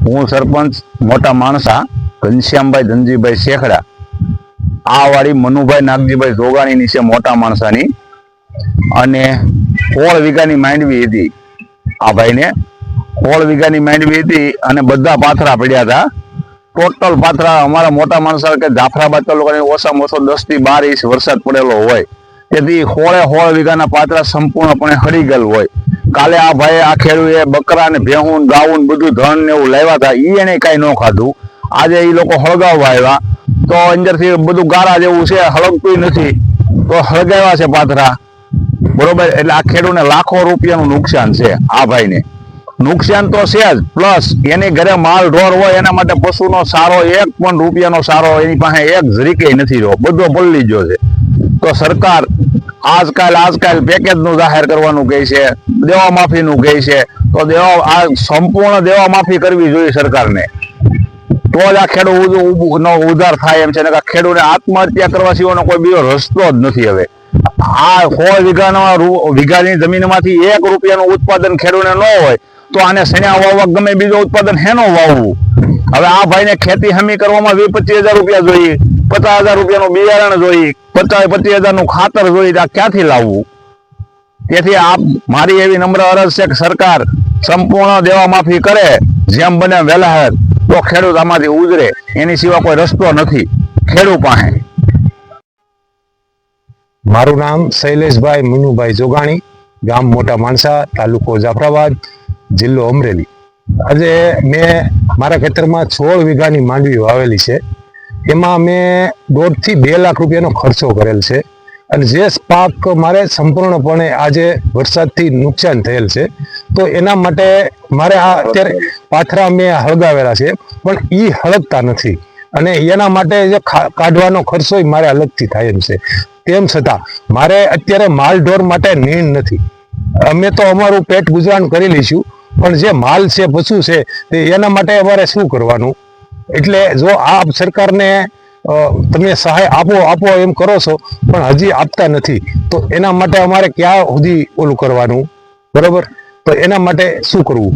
હું સરપંચ મોટા માણસા ઘનશ્યામભાઈ ધનજીભાઈ શેખડા આ વાડી મનુભાઈ નાગજીભાઈ જોગાણીની છે મોટા માણસાની અને 16 વીઘાની માંડવી હતી આ ભાઈને 16 વીઘાની માંડવી હતી અને બધા પાથરા પડ્યા હતા ટોટલ પાથરા અમારા મોટા માણસા કે જાફરાબાદ તાલુકાની ઓછામાં ઓછો 10 થી 12 ઇંચ વરસાદ પડેલો હોય તેથી 16 વીઘાના પાથરા સંપૂર્ણપણે હળી ગયેલ હોય કાલે આ ભાઈ આ ખેડૂએ બકરા ને ભેહું ગાવું બધું ધન ને એવું લાવ્યા હતા એને કઈ ન ખાધું આજે એ લોકો હળગાવવા આવ્યા તો અંદરથી બધું ગારા જેવું છે હળગતું નથી તો હળગાવ્યા છે પાથરા બરોબર એટલે આ ખેડૂને લાખો રૂપિયાનું નુકસાન છે આ ભાઈને નુકસાન તો છે જ પ્લસ એની ઘરે માલ ઢોર હોય એના માટે પશુનો સારો 1 પણ રૂપિયાનો સારો એની પાસે એક જરીકે નથી રહ્યો બધો પલ્લી ગયો છે તો સરકાર આજકાલ પેકેજ નું જાહેર કરવાનું કહે છે દેવા માફીનું કહે છે તો આ સંપૂર્ણ દેવા માફી કરવી જોઈએ સરકારને તો જ આ ખેડૂત ઉધાર થાય એમ છે ને ખેડૂતને આત્મહત્યા કરવા સિવાયનો કોઈ બીજો રસ્તો જ નથી હવે આ 16 વીઘાની જમીનમાંથી 1 રૂપિયાનું ઉત્પાદન ખેડૂતને ન હોય તો આને સણ્યા વાવવા ગમે બીજો ઉત્પાદન હેનો વાવવું હવે આ ભાઈને ખેતી હમી કરવામાં 20-25 હજાર રૂપિયા જોઈએ 50,000 રૂપિયાનું બિયારણ જોઈએ 25,000 નું ખાતર જોઈએ આ ક્યાંથી લાવવું તેથી આ મારી એવી નમ્ર અરજ છે કે સરકાર સંપૂર્ણ દેવા માફી કરે જેમ બને વહેલા તો ખેડૂત આમાંથી ઉજરે એની સિવાય કોઈ રસ્તો નથી ખેડૂત પાસે મારું નામ શૈલેષભાઈ મનુભાઈ જોગાણી ગામ મોટા માણસા તાલુકો જાફરાબાદ જિલ્લો અમરેલી આજે મેં મારા ખેતરમાં 16 વીઘાની માંડવી વાવેલી છે એમાં મેં 1.5 થી 2 લાખ રૂપિયાનો ખર્ચો કરેલ છે અને જે પાક મારે સંપૂર્ણપણે આજે વરસાદથી નુકસાન થયેલ છે તો એના માટે મારે આ અત્યારે પાથરા મેં હળગાવેલા છે પણ એ હળગતા નથી અને એના માટે જે કાઢવાનો ખર્ચો મારે અલગથી થાય એમ છે તેમ છતાં મારે અત્યારે માલ ઢોર માટે નીણ નથી અમે તો અમારું પેટ ગુજરાન કરી લઈશું પણ જે માલ છે પશુ છે એના માટે અમારે શું કરવાનું એટલે જો આ સરકારને તમે સહાય આપો એમ કરો છો પણ હજી આપતા નથી તો એના માટે અમારે ક્યાં સુધી ઓલું કરવાનું બરોબર તો એના માટે શું કરવું